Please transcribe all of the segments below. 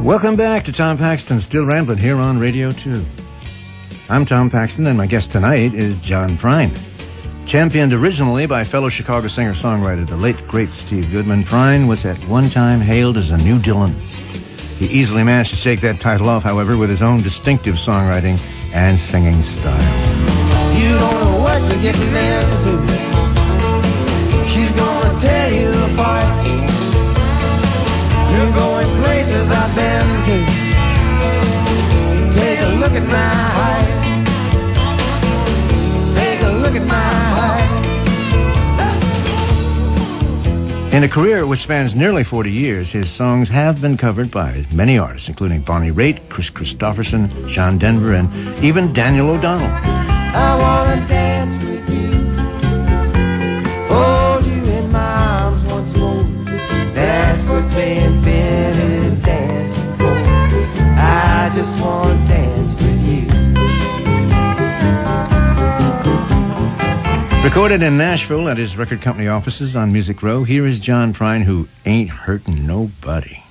Welcome back to Tom Paxton, Still Ramblin' here on Radio 2. I'm Tom Paxton, and my guest tonight is John Prine. Championed originally by fellow Chicago singer-songwriter, the late, great Steve Goodman, Prine was at one time hailed as a new Dylan. He easily managed to shake that title off, however, with his own distinctive songwriting and singing style. You don't know what you're getting into. She's gonna tear you apart. You're going places I've been to. Take a look at my heart. Take a look at my heart. In a career which spans nearly 40 years, his songs have been covered by many artists, including Bonnie Raitt, Chris Christopherson, John Denver, and even Daniel O'Donnell. I wanna dance with you, hold you in my arms once more. That's what they invented dancing for. I just wanna dance with you. Recorded in Nashville at his record company offices on Music Row, here is John Prine, who ain't hurting nobody.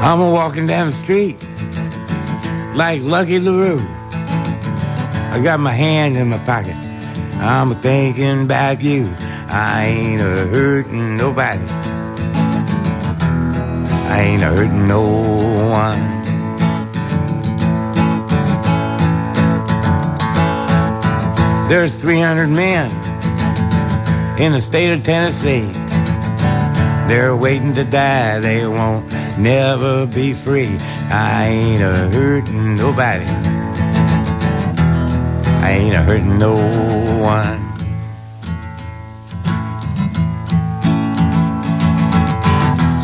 I'm walking down the street like Lucky LaRue. I got my hand in my pocket. I'm thinking about you. I ain't a hurting nobody. I ain't a hurting no one. There's 300 men in the state of Tennessee. They're waiting to die. They won't never be free. I ain't a hurting nobody. I ain't a hurting no one.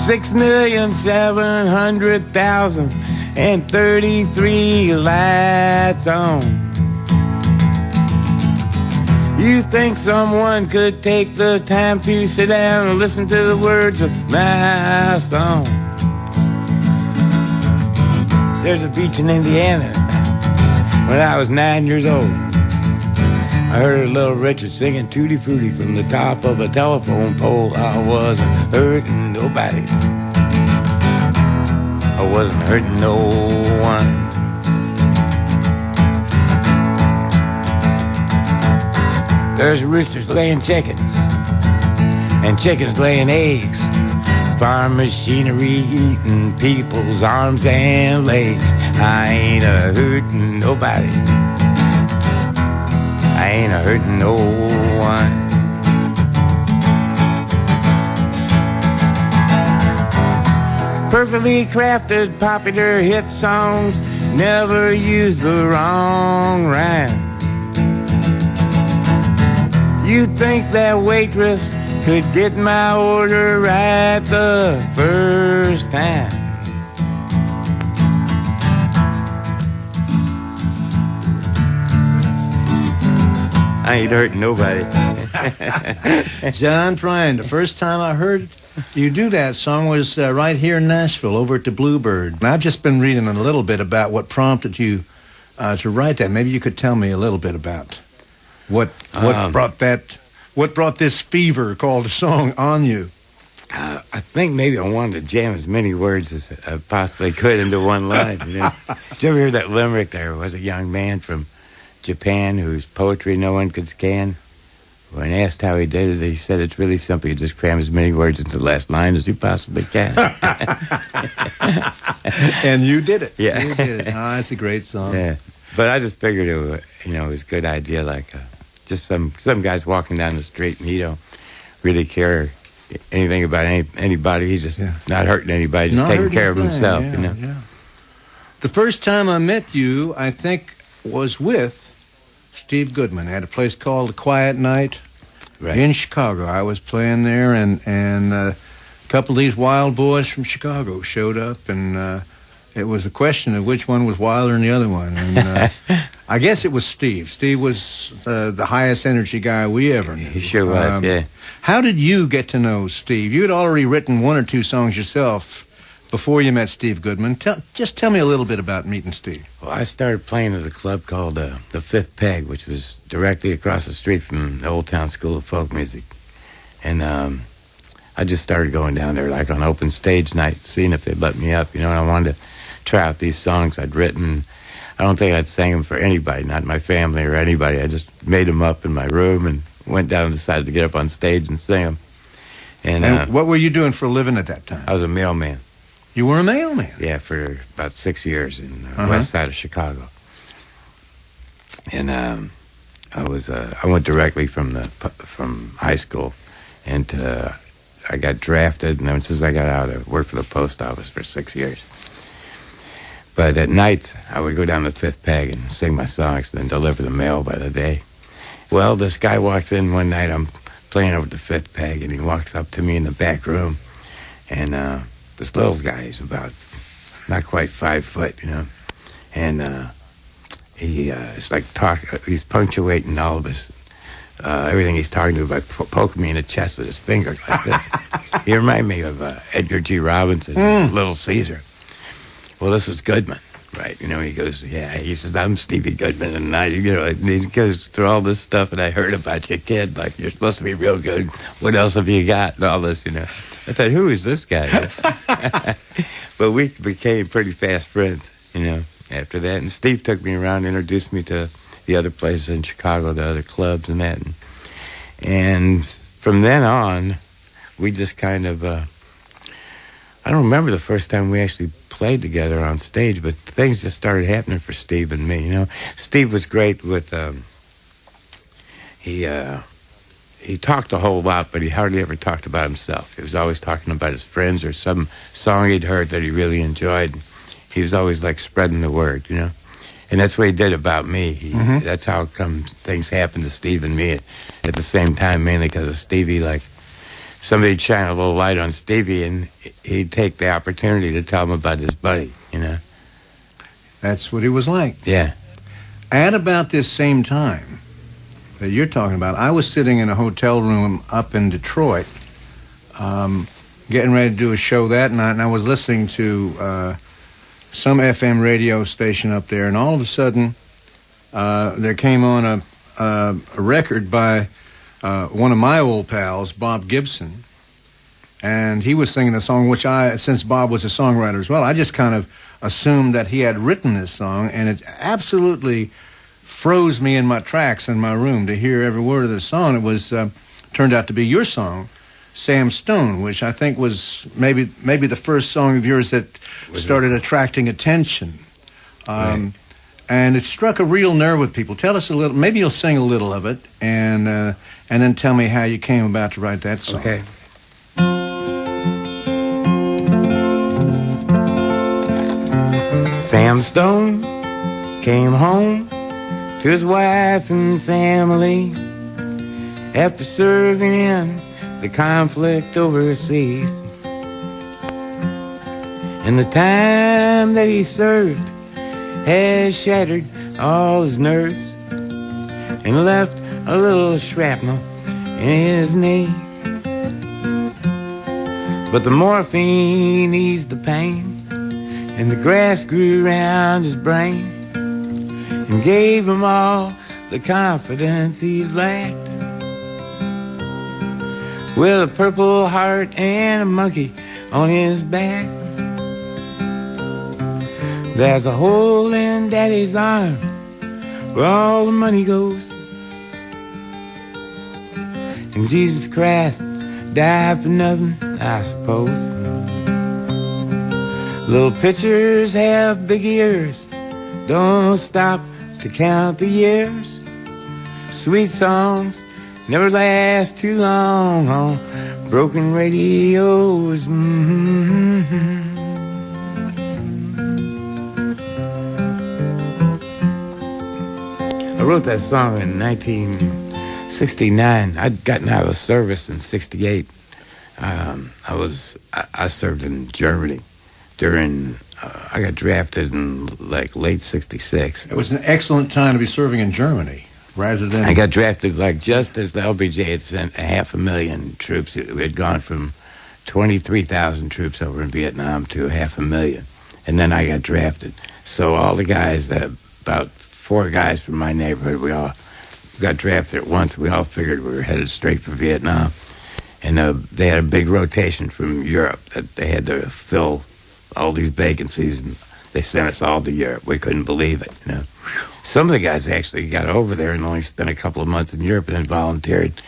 $6,700,033 lights on. You think someone could take the time to sit down and listen to the words of my song? There's a beach in Indiana when I was 9 years old. I heard Little Richard singing Tutti Frutti from the top of a telephone pole. I wasn't hurting nobody. I wasn't hurting no one. There's roosters laying chickens and chickens laying eggs. Farm machinery eating people's arms and legs. I ain't a hurting nobody. I ain't a hurting no one. Perfectly crafted popular hit songs never use the wrong rhyme. You think that waitress could get my order right the first time? I ain't hurting nobody. John Prine, the first time I heard you do that song was right here in Nashville, over at the Bluebird. And I've just been reading a little bit about what prompted you to write that. Maybe you could tell me a little bit about what brought this fever called a song on you. I think maybe I wanted to jam as many words as I possibly could into one line. You know? Did you ever hear that limerick? There was a young man from Japan whose poetry no one could scan. When asked how he did it, he said it's really simple. You just cram as many words into the last line as you possibly can. And you did it. Yeah. You did it. Oh, it's a great song. Yeah. But I just figured it was a good idea, like just some guy's walking down the street and he don't really care anything about anybody. He's just not hurting anybody, just taking care of himself, yeah, you know. Yeah. The first time I met you, I think, was with Steve Goodman at a place called The Quiet Night in Chicago. I was playing there, and a couple of these wild boys from Chicago showed up, and It was a question of which one was wilder than the other one. And I guess it was Steve. Steve was the highest energy guy we ever knew. He sure was, yeah. How did you get to know Steve? You had already written one or two songs yourself before you met Steve Goodman. Just tell me a little bit about meeting Steve. Well, I started playing at a club called the Fifth Peg, which was directly across the street from the Old Town School of Folk Music. And I just started going down there like on open stage night, seeing if they'd let me up, and I wanted to try out these songs I'd written. I don't think I'd sang them for anybody, not my family or anybody. I just made them up in my room and went down and decided to get up on stage and sing them. And what were you doing for a living at that time? I was a mailman. You were a mailman? Yeah, for about 6 years in west side of Chicago. And I went directly from high school, and I got drafted, and since I got out, I worked for the post office for 6 years. But at night, I would go down to the Fifth Peg and sing my songs, and then deliver the mail by the day. Well, this guy walks in one night. I'm playing over at the Fifth Peg, and he walks up to me in the back room, and this little guy, he's about not quite 5 foot, and it's like he's punctuating all of his everything he's talking to by poking me in the chest with his finger like this. He reminded me of Edgar G. Robinson, Little Caesar. Well, this was Goodman, right? He goes, yeah, he says, I'm Stevie Goodman, and and he goes through all this stuff, and I heard about you, kid, like, you're supposed to be real good. What else have you got? And all this, I thought, who is this guy? But we became pretty fast friends, after that. And Steve took me around, introduced me to the other places in Chicago, the other clubs and that. And from then on, we just kind of, I don't remember the first time we actually played together on stage, but things just started happening for Steve and me, Steve was great with, he talked a whole lot, but he hardly ever talked about himself. He was always talking about his friends or some song he'd heard that he really enjoyed. He was always like spreading the word, And that's what he did about me. That's how come things happened to Steve and me at the same time, mainly because of Stevie. Like, somebody'd shine a little light on Stevie, and he'd take the opportunity to tell him about his buddy, That's what he was like. Yeah. At about this same time that you're talking about, I was sitting in a hotel room up in Detroit, getting ready to do a show that night, and I was listening to some FM radio station up there, and all of a sudden, there came on a record by one of my old pals, Bob Gibson, and he was singing a song which since Bob was a songwriter as well, I just kind of assumed that he had written this song, and it absolutely froze me in my tracks in my room to hear every word of the song. It was turned out to be your song, Sam Stone, which I think was maybe the first song of yours that started attracting attention. Right. And it struck a real nerve with people. Tell us a little, maybe you'll sing a little of it, and then tell me how you came about to write that song. Okay. Sam Stone came home to his wife and family after serving in the conflict overseas. And the time that he served has shattered all his nerves and left a little shrapnel in his knee. But the morphine eased the pain, and the grass grew around his brain and gave him all the confidence he lacked. With a purple heart and a monkey on his back, there's a hole in Daddy's arm where all the money goes. And Jesus Christ died for nothing, I suppose. Little pitchers have big ears, don't stop to count the years. Sweet songs never last too long on broken radios. I wrote that song in 1969. I'd gotten out of the service in 68. I served in Germany during I got drafted in like late '66. It was an excellent time to be serving in Germany, rather than... I got drafted like just as the LBJ had sent 500,000 troops. We had gone from 23,000 troops over in Vietnam to 500,000. And then I got drafted. So all the guys, about 4 guys from my neighborhood, we all got drafted at once. We all figured we were headed straight for Vietnam. And they had a big rotation from Europe that they had to fill all these vacancies, and they sent us all to Europe. We couldn't believe it, you know. Some of the guys actually got over there and only spent a couple of months in Europe and then volunteered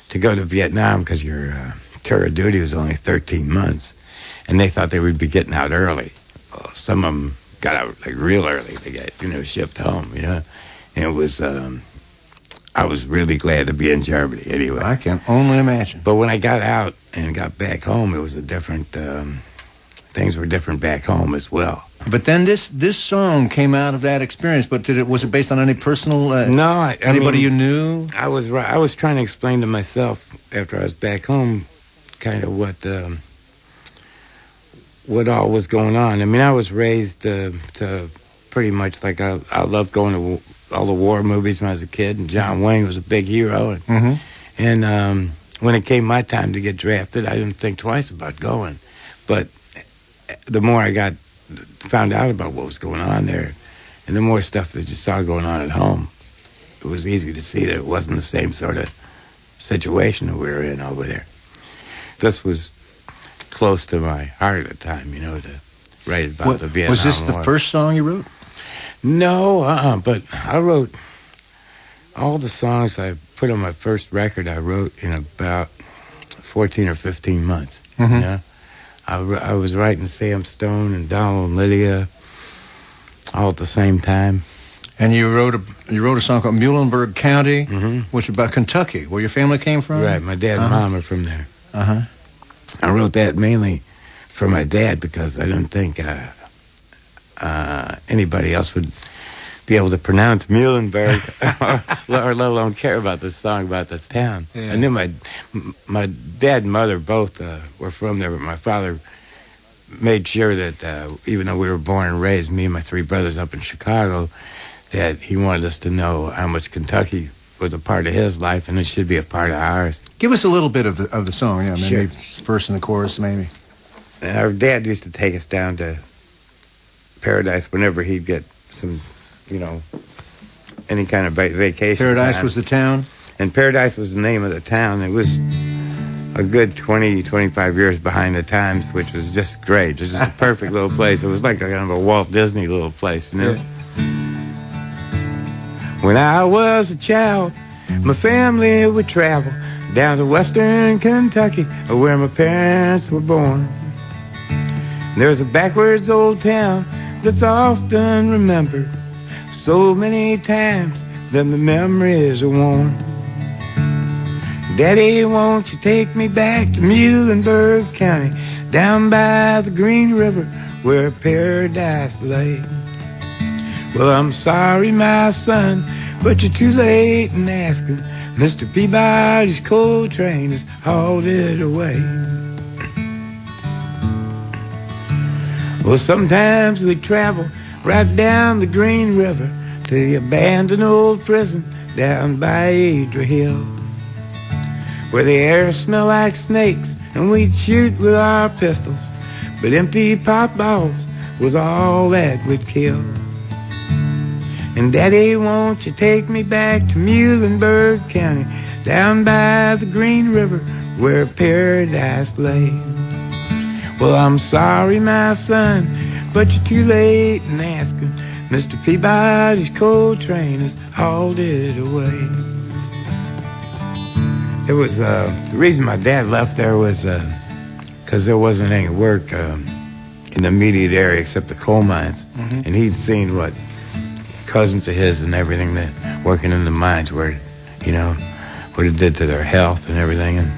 to go to Vietnam because your tour of duty was only 13 months. And they thought they would be getting out early. Well, some of them got out like real early. They got, shipped home, you know. And it was, I was really glad to be in Germany anyway. I can only imagine. But when I got out and got back home, it was a different, things were different back home as well. But then this song came out of that experience. But was it based on any personal? No, anybody you knew? I was trying to explain to myself after I was back home, kind of what all was going on. I mean, I was raised to pretty much like I loved going to all the war movies when I was a kid, and John Wayne was a big hero. And when it came my time to get drafted, I didn't think twice about going. But the more I found out about what was going on there, and the more stuff that you saw going on at home, it was easy to see that it wasn't the same sort of situation that we were in over there. This was close to my heart at the time, to write about the Vietnam War. Was this the first song you wrote? No, but I wrote all the songs I put on my first record. I wrote in about 14 or 15 months. I was writing Sam Stone and Donald and Lydia all at the same time. And you wrote a song called Muhlenberg County, which is about Kentucky, where your family came from? Right, my dad and mom are from there. I wrote that mainly for my dad because I didn't think anybody else would be able to pronounce Muhlenberg or let alone care about this song, about this town. Yeah. I knew my dad and mother both were from there, but my father made sure that even though we were born and raised, me and my 3 brothers up in Chicago, that he wanted us to know how much Kentucky was a part of his life, and it should be a part of ours. Give us a little bit of the song, maybe sure. Verse and the chorus, maybe. And our dad used to take us down to Paradise whenever he'd get some, any kind of vacation. Paradise time. Was the town? And Paradise was the name of the town. It was a good 20, 25 years behind the times, which was just great. It was just a perfect little place. It was like kind of a Walt Disney little place, Yeah. When I was a child, my family would travel down to western Kentucky, where my parents were born. There's a backwards old town that's often remembered so many times that the memories are worn. Daddy, won't you take me back to Muhlenberg County, down by the Green River where paradise lay? Well, I'm sorry, my son, but you're too late in asking. Mr. Peabody's coal train has hauled it away. Well, sometimes we travel right down the Green River to the abandoned old prison down by Adra Hill, where the air smell like snakes and we'd shoot with our pistols, but empty pop bottles was all that we'd kill. And Daddy, won't you take me back to Muhlenberg County, down by the Green River where paradise lay? Well, I'm sorry, my son, but you're too late in asking. Mr. Peabody's coal train has hauled it away. It was, the reason my dad left there was because there wasn't any work in the immediate area except the coal mines. And he'd seen what cousins of his and everything that working in the mines what it did to their health and everything. And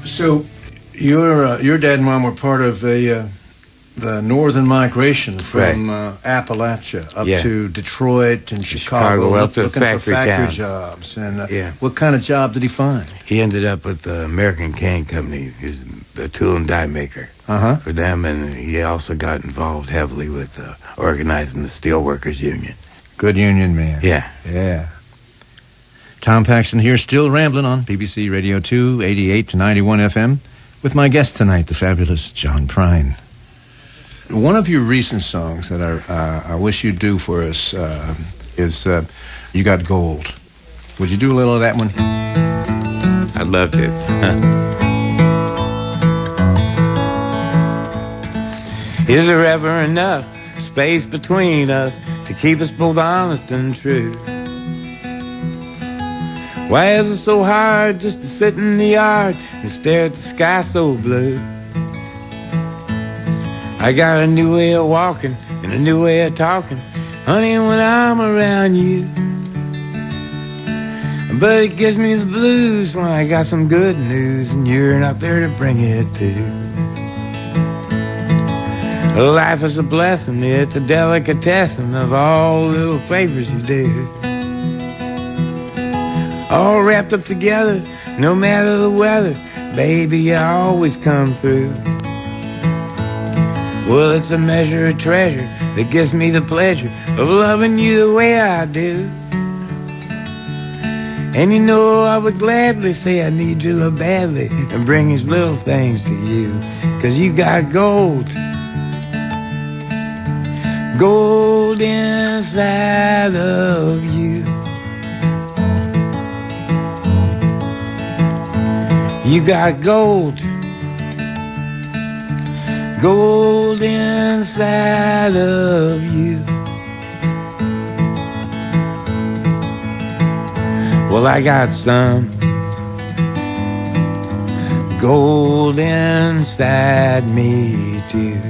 so your dad and mom were part of a the northern migration from Appalachia up to Detroit and Chicago up to looking factory for factory towns. jobs. And what kind of job did he find? He ended up with the American Cane Company. He was a tool and die maker for them, and he also got involved heavily with organizing the Steelworkers Union. Good union man. Yeah. Yeah. Tom Paxton here, still rambling on BBC Radio 2, 88 to 91 FM, with my guest tonight, the fabulous John Prine. One of your recent songs that I wish you'd do for us is You Got Gold. Would you do a little of that one? I'd love to. Is there ever enough space between us to keep us both honest and true? Why is it so hard just to sit in the yard and stare at the sky so blue? I got a new way of walking and a new way of talking, honey, when I'm around you. But it gives me the blues when I got some good news and you're not there to bring it to. Life is a blessing, it's a delicatessen of all the little favors you do. All wrapped up together, no matter the weather, baby, you always come through. Well, it's a measure of treasure that gives me the pleasure of loving you the way I do. And you know I would gladly say I need you love badly and bring these little things to you, 'cause you got gold. Gold inside of you. You got gold. Gold inside of you. Well, I got some gold inside me too.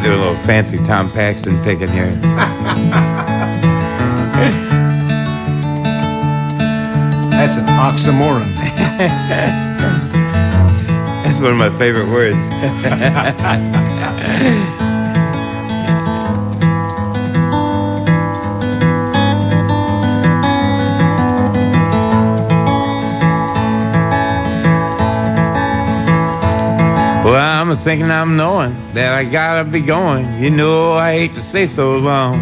Do a little fancy Tom Paxton picking here. That's an oxymoron. That's one of my favorite words. Well, I'm thinking I'm knowing that I gotta be going. You know I hate to say so long.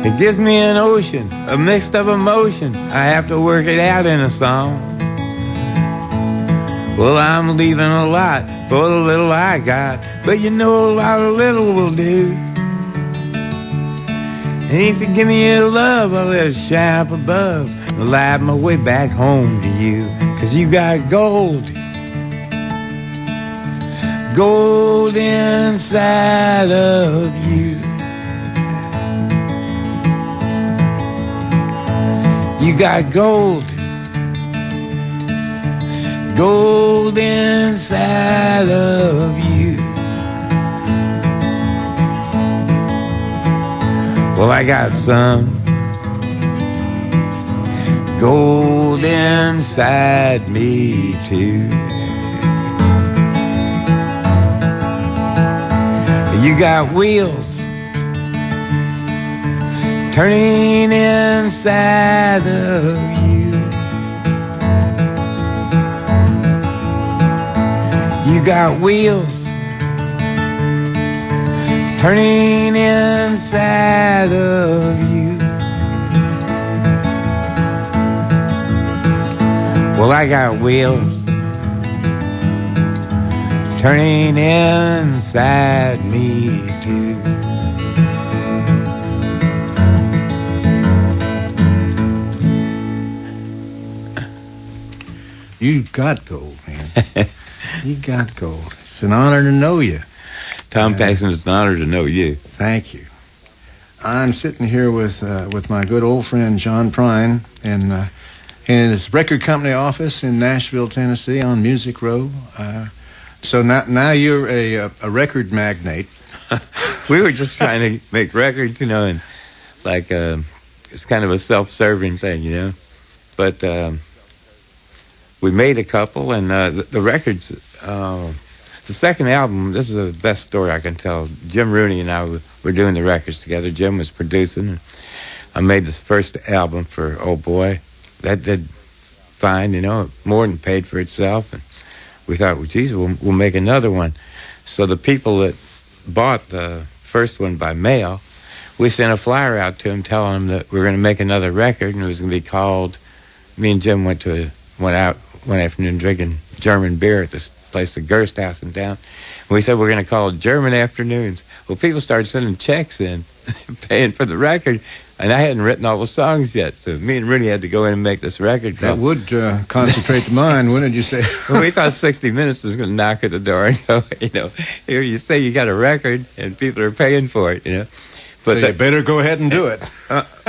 It gives me an ocean, a mixed up emotion. I have to work it out in a song. Well, I'm leaving a lot for the little I got, but you know a lot of little will do. And if you give me your love, I'll let it shine up above and light my way back home to you. 'Cause you got gold. Gold inside of you. You got gold. Gold inside of you. Well, I got some gold inside me too. You got wheels turning inside of you. You got wheels turning inside of you. Well, I got wheels turning inside me too. You got gold, man. You got gold. It's an honor to know you. Tom Paxton, it's an honor to know you. Thank you. I'm sitting here with my good old friend John Prine in his record company office in Nashville, Tennessee, on Music Row. So now you're a record magnate. We were just trying to make records, you know, and like it's kind of a self-serving thing, you know. But we made a couple, and the records. The second album, this is the best story I can tell. Jim Rooney and I were doing the records together. Jim was producing. And I made this first album for Old Boy. That did fine, you know, more than paid for itself. And we thought, well, geez, we'll make another one. So the people that bought the first one by mail, we sent a flyer out to them telling them that we were going to make another record, and it was going to be called, me and Jim went out one afternoon drinking German beer at this place, the Gerst House in town. And we said we're going to call it German Afternoons. Well, people started sending checks in, paying for the record, and I hadn't written all the songs yet, so me and Rooney had to go in and make this record. That would concentrate the mind, wouldn't you say? Well, we thought 60 Minutes was going to knock at the door and go, you know, here you say you got a record, and people are paying for it, you know. But so you better go ahead and do it.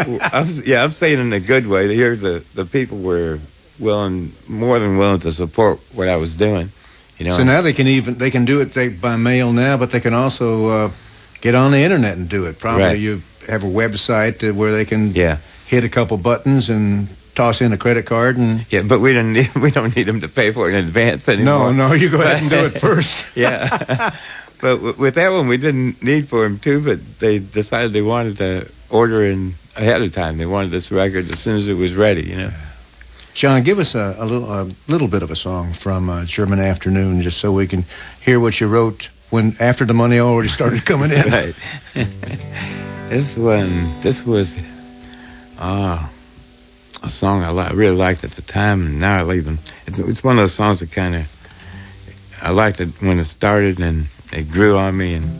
I'm saying in a good way. Here the people were more than willing to support what I was doing. You know? So now they can do it by mail now, but they can also get on the internet and do it. Probably right. You have a website where they can hit a couple buttons and toss in a credit card and but we don't need them to pay for it in advance anymore. No, you go ahead and do it first. Yeah, but with that one we didn't need for them too. But they decided they wanted to order in ahead of time. They wanted this record as soon as it was ready. You know. John, give us a little bit of a song from German Afternoon, just so we can hear what you wrote after the money already started coming in. Right. This was a song I really liked at the time, and now I leave them. It's one of those songs that kind of I liked it when it started, and it grew on me, and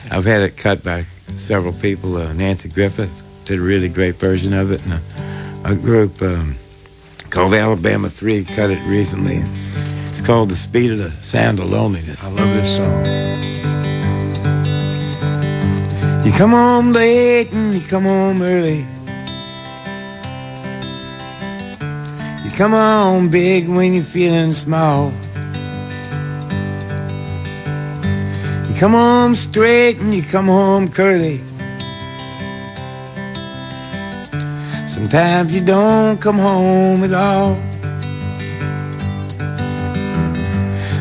I've had it cut by several people. Nancy Griffith did a really great version of it, and a group called Alabama 3 cut it recently. It's called The Speed of the Sound of Loneliness. I love this song. You come home late and you come home early. You come home big when you're feeling small. You come home straight and you come home curly. Sometimes you don't come home at all.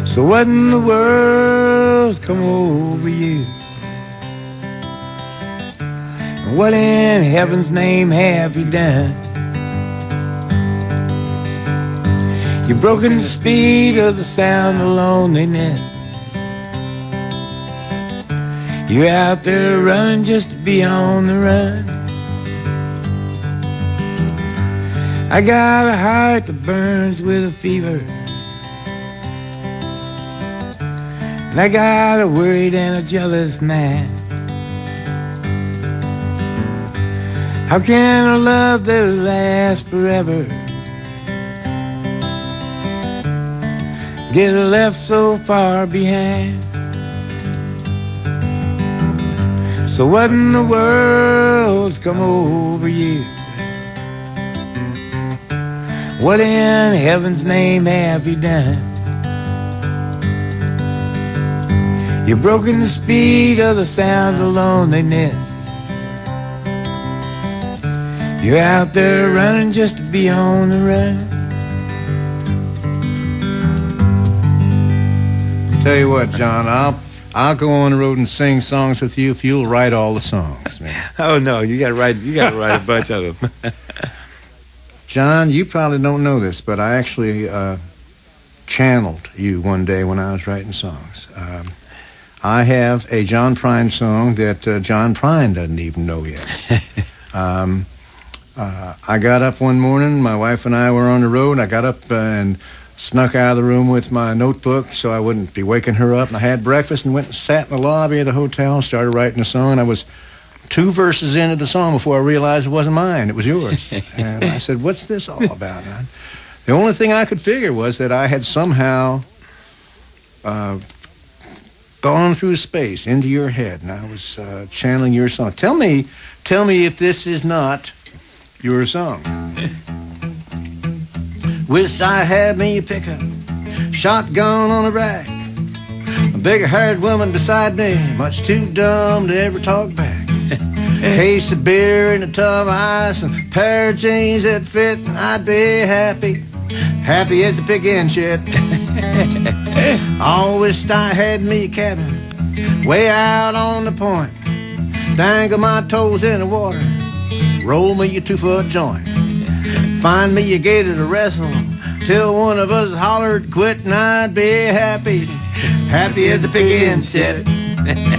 So what in the world's come over you? And what in heaven's name have you done? You've broken the speed of the sound of loneliness. You're out there running just to be on the run. I got a heart that burns with a fever, and I got a worried and a jealous man. How can a love that lasts forever get left so far behind? So what in the world's come over you? What in heaven's name have you done? You've broken the speed of the sound of loneliness. You're out there running just to be on the run. Tell you what, John, I'll go on the road and sing songs with you if you'll write all the songs, man. Oh no, you gotta write a bunch of them. John, you probably don't know this, but I actually channeled you one day when I was writing songs. I have a John Prine song that John Prine doesn't even know yet. I got up one morning, my wife and I were on the road, I got up and snuck out of the room with my notebook so I wouldn't be waking her up, and I had breakfast and went and sat in the lobby of the hotel and started writing a song, and I was 2 verses into the song before I realized it wasn't mine, it was yours. And I said, what's this all about, man? The only thing I could figure was that I had somehow gone through space into your head, and I was channeling your song. Tell me if this is not your song. Wish I had me a pickup, shotgun on a rack, A big-haired woman beside me, much too dumb to ever talk back. Case of beer and a tub of ice and a pair of jeans that fit, and I'd be happy, happy as a pig in shit. Always I had me a cabin way out on the point. Dangle my toes in the water, roll me a 2-foot joint. Find me a gator to wrestle till one of us hollered quit, and I'd be happy, happy as a pig in shit.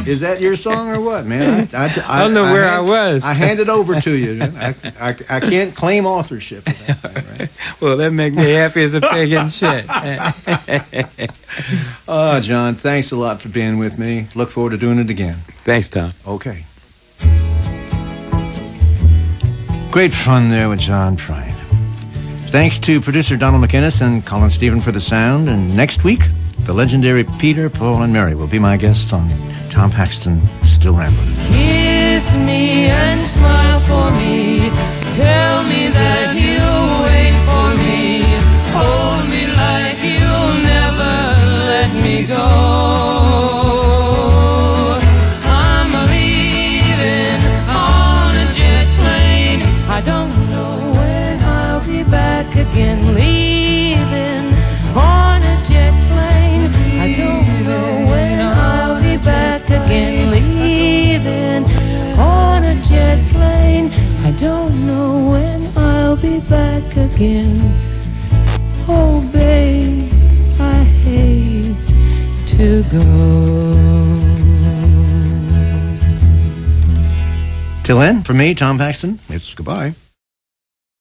Is that your song or what, man? I don't know where I was. I handed over to you. I can't claim authorship of that thing, right? Well, that makes me happy as a pig in shit. Oh, John, thanks a lot for being with me. Look forward to doing it again. Thanks, Tom. Okay. Great fun there with John Prine. Thanks to producer Donald McInnes and Colin Stephen for the sound. And next week, the legendary Peter, Paul, and Mary will be my guests on Tom Paxton, Still Ramblin'. Kiss me and smile for me. Tell me that you'll wait for me. Hold me like you'll never let me go. I'm leaving on a jet plane. I don't know when I'll be back again. Leaving on a jet plane. I don't know when I'll be back again. Leaving on a jet plane. I don't know when I'll be back again. Oh, babe, I hate to go. Till then, from me, Tom Paxton, it's goodbye.